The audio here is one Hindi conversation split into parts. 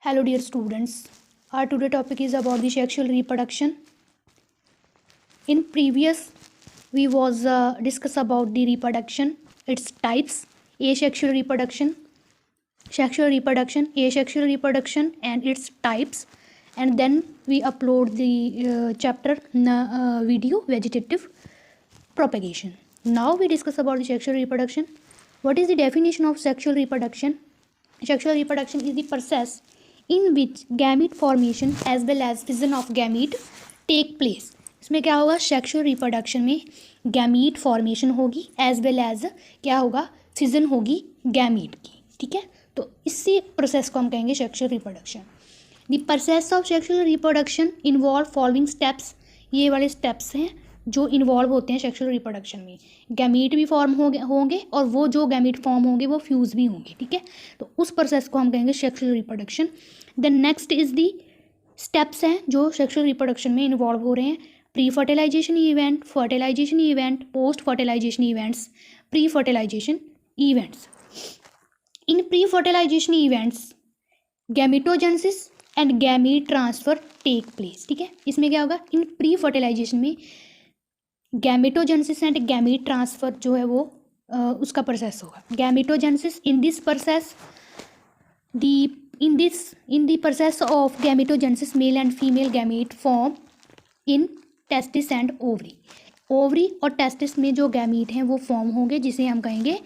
Hello dear students, our today topic is about the sexual reproduction. In previous we was discuss about the reproduction, its types, asexual reproduction, sexual reproduction, asexual reproduction and its types, and then we upload the chapter video vegetative propagation. Now we discuss about the sexual reproduction. What is the definition of sexual reproduction? Sexual reproduction is the process in which gamete formation as well as fission of gamete take place. इसमें क्या होगा, सेक्सुअल रिप्रोडक्शन में गैमीट फॉर्मेशन होगी एज वेल एज क्या होगा, फिजन होगी गैमीट की. ठीक है, तो इसी प्रोसेस को हम कहेंगे sexual reproduction. The process of sexual reproduction involve following steps. ये वाले स्टेप्स हैं जो इन्वॉल्व होते हैं सेक्सुअल रिप्रोडक्शन में. गैमीट भी फॉर्म होंगे और वो जो गैमीट फॉर्म होंगे वो फ्यूज़ भी होंगे. ठीक है, तो उस प्रोसेस को हम कहेंगे sexual reproduction. Then next is the steps हैं जो सेक्सुअल रिप्रोडक्शन में इन्वॉल्व हो रहे हैं. Pre fertilization event, fertilization event, post fertilization events, pre fertilization events. In pre fertilization events gametogenesis and gamete transfer take place. ठीक है, इसमें क्या होगा, इन प्री फर्टिलाइजेशन में गैमेटोजेनेसिस एंड गैमीट ट्रांसफ़र जो है वो उसका प्रोसेस होगा. Gametogenesis in this process in the process of gametogenesis male and female gamete form in testis and ovary. Ovary और टेस्टिस में जो गैमीट हैं वो फॉर्म होंगे जिसे हम कहेंगे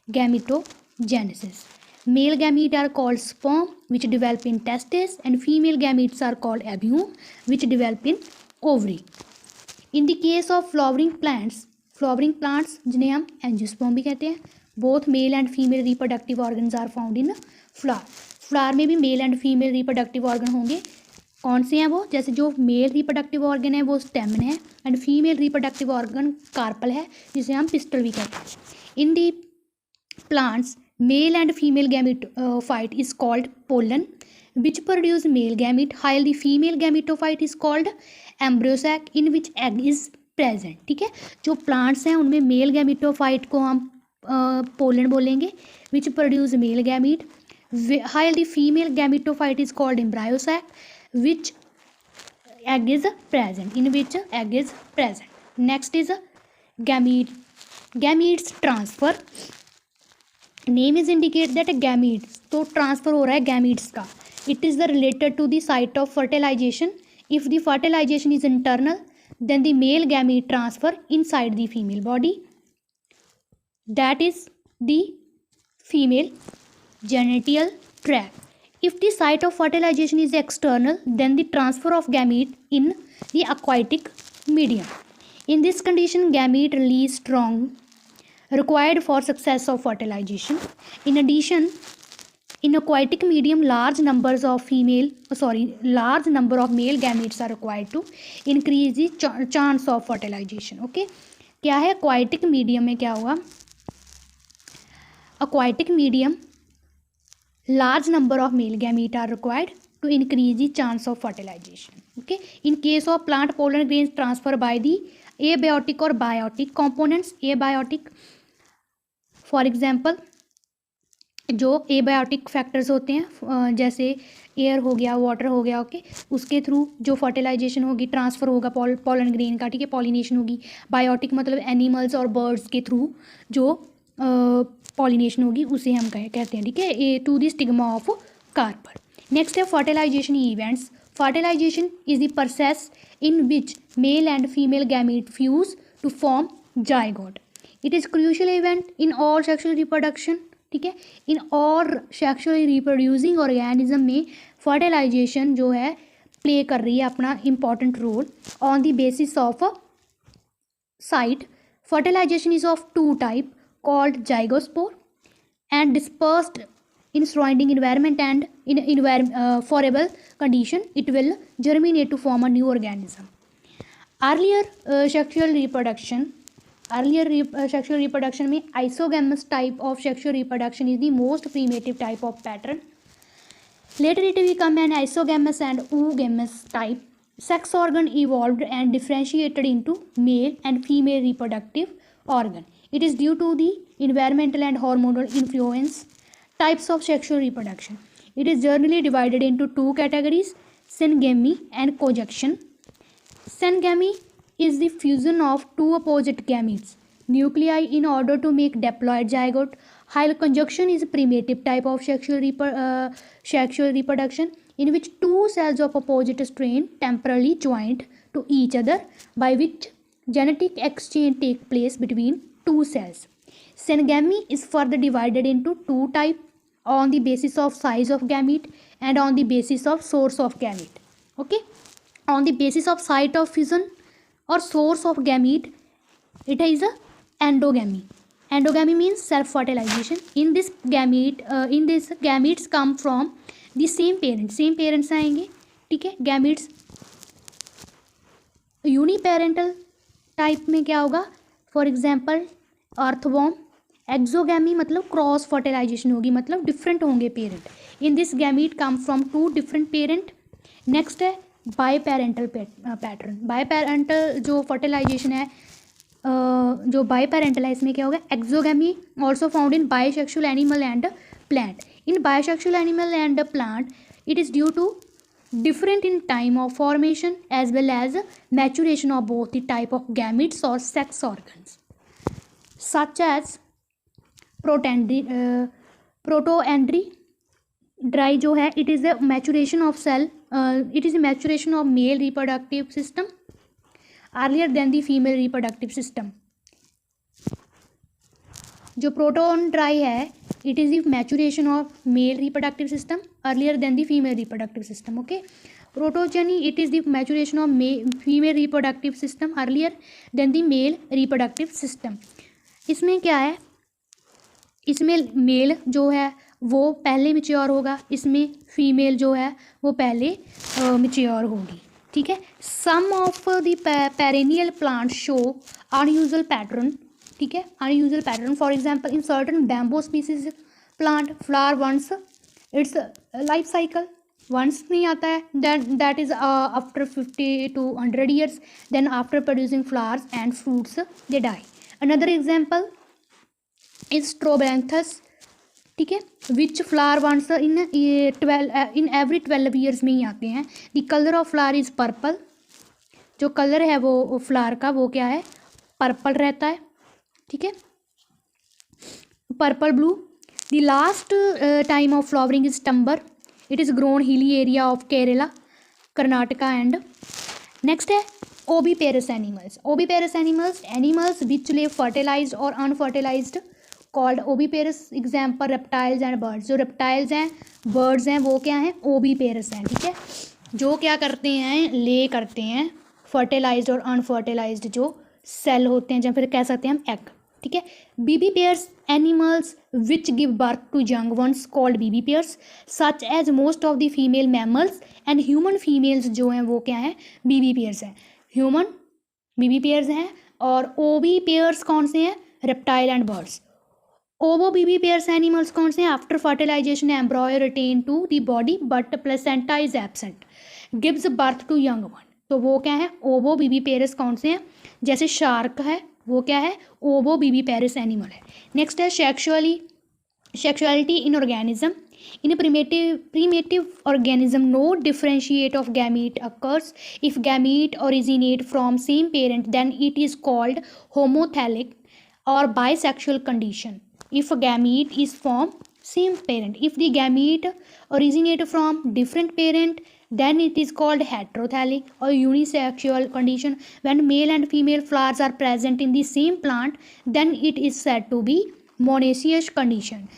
gametogenesis. Male gamete are called sperm which develop in testis and female gametes are called ovum which develop in ovary. In the case of flowering plants जिन्हें हम एंजियोस्पर्म भी कहते हैं, both male and female reproductive organs are found in flower में भी male and female reproductive organ होंगे. कौन से हैं वो, जैसे जो मेल रिप्रोडक्टिव ऑर्गन है वो स्टेमन है and female reproductive organ carpel है जिसे हम पिस्टल भी कहते हैं. In the plants male and female gametophyte is called pollen which produce male gamete, while the female gametophyte is called embryo sac in which egg is present. ठीक है, जो प्लांट्स हैं उनमें मेल गैमेटोफाइट को हम पोलन बोलेंगे विच produce male gamete, while the female gametophyte is called embryosac which egg is present, in which egg is present. Next is gametes transfer. Name is indicate that gametes, तो ट्रांसफ़र हो रहा है gametes का. It is the related to the site of fertilization. If the fertilization is internal then the male gamete transfer inside the female body, that is the female genital tract. If the site of fertilization is external then the transfer of gamete in the aquatic medium. In this condition gamete release strong required for success of fertilization. In addition, in aquatic medium large number of male gametes are required to increase the chance of fertilization. Okay, क्या है aquatic medium में क्या होगा, aquatic medium large number of male gamete are required to increase the chance of fertilization. Okay, in case of plant pollen grains transfer by the abiotic or biotic components. Abiotic for example जो एबायोटिक फैक्टर्स होते हैं जैसे एयर हो गया, वाटर हो गया, ओके, उसके थ्रू जो फर्टिलाइजेशन होगी, ट्रांसफ़र होगा पॉलन ग्रेन का. ठीक है, पॉलिनेशन होगी. बायोटिक मतलब एनिमल्स और बर्ड्स के थ्रू जो पॉलिनेशन होगी उसे हम कहते हैं. ठीक है, to the stigma of carpel. Next है fertilisation events. Fertilisation is the process in which male and female gamete fuse to form zygote. It is crucial event in all sexual reproduction. ठीक है, इन और सेक्सुअली रिप्रोड्यूसिंग ऑर्गेनिज्म में फर्टिलाइजेशन जो है प्ले कर रही है अपना important role on the basis of site. Fertilisation is of two type called zygospore and dispersed in surrounding environment, and in favorable condition it will germinate to form a new organism. Earlier sexual reproduction में isogamous type of sexual reproduction is the most primitive type of pattern. Later it became an isogamous and oogamous type. Sex organ evolved and differentiated into male and female reproductive organ. It is due to the environmental and hormonal influence. Types of sexual reproduction. It is generally divided into two categories, syngamy and conjunction. Syngamy is the fusion of two opposite gametes nuclei in order to make diploid zygote, while conjunction is a primitive type of sexual reproduction in which two cells of opposite strain temporarily joined to each other, by which genetic exchange takes place between two cells. Syngamy is further divided into two types on the basis of size of gamete and on the basis of source of gamete. Okay, on the basis of site of fission or source of gamete, it is a endogamy. Endogamy means self fertilization. In this gametes come from the same parents आएंगे, ठीक है. gametes यूनिपेरेंटल टाइप में क्या होगा, फॉर एग्जांपल अर्थवॉर्म. एक्सोगैमी मतलब क्रॉस फर्टिलाइजेशन होगी, मतलब डिफरेंट होंगे parent. In this gamete come from two different parent. Next है biparental pattern. Biparental जो फर्टिलाइजेशन है, जो बाय पेरेंटल है, इसमें क्या होगा, exogamy also found in bisexual animal and plant. In bisexual animal and plant it is due to different in time of formation as well as maturation of both the type of gametes or sex organs, such as protoandry dry जो है, it is the maturation of cell, it is the maturation of male reproductive system earlier than the female reproductive system. जो प्रोटोन ड्राई है, it is the maturation of male reproductive system earlier than the female reproductive system. Okay, protogeny, it is the maturation of female reproductive system earlier than the male reproductive system. इसमें क्या है, इसमें मेल जो है वो पहले मैच्योर होगा, इसमें फीमेल जो है वो पहले मैच्योर होगी, ठीक है. Some of the perennial plant show unusual pattern, ठीक है, unusual pattern. For example in certain bamboo species plant flower once its life cycle once नहीं आता है, that is after 50 to 100 years, then after producing flowers and fruits they die. Another example is Strobilanthes, ठीक है, which flower once in every 12 years में ही आते हैं. The colour of flower is purple. जो कलर है वो फ्लावर का वो क्या है, पर्पल रहता है, ठीक है, purple blue. The last time of flowering is टम्बर. It is grown hilly area of Kerala, Karnataka and. Next है oviparous animals. Oviparous animals which live fertilised और unfertilised called oviparous. Example reptiles and birds. जो रेप्टाइल्स हैं, बर्ड्स हैं, वो क्या हैं, ओबीपेरस हैं, ठीक है, जो क्या करते हैं, ले करते हैं फर्टिलाइज्ड और अनफर्टिलाइज्ड जो सेल होते हैं, या फिर कह सकते हैं हम एग, ठीक है. बीबी pairs animals which give birth to young ones called viviparous, such as most of the female mammals and human females जो हैं वो क्या हैं, बीबी पेयर्स हैं. ह्यूमन बीबी पेयर्स हैं और ओबी पेयर्स कौन से हैं, reptile and birds. ओवो Bibi pairs animals कौन से हैं, after fertilization embryo retain to the body but placenta is absent, gives birth to young one. तो वो क्या है, ओवो बीबी पेयर्स कौन से हैं, जैसे शार्क है वो क्या है, ओवो बीबी पेयर्स एनिमल है. नेक्स्ट है sexuality in organism. In primitive organism no differentiate of gamete occurs. If gamete originate from same parent then it is called homothallic or bisexual condition. If a gamete is from same parent, if the gamete originate from different parent then it is called heterothallic or unisexual condition. When male and female flowers are present in the same plant then it is said to be monoecious condition.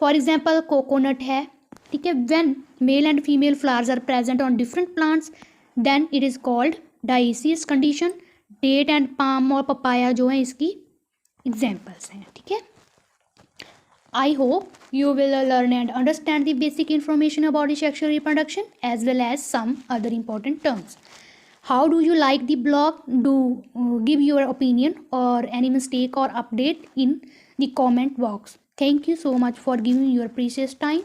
For example coconut है, ठीक है, when male and female flowers are present on different plants then it is called dioecious condition. Date and palm और पपाया जो है इसकी एग्जाम्पल्स हैं, ठीक है. I hope you will learn and understand the basic information about the sexual reproduction as well as some other important terms. How do you like the blog? Do give your opinion or any mistake or update in the comment box. Thank you so much for giving your precious time.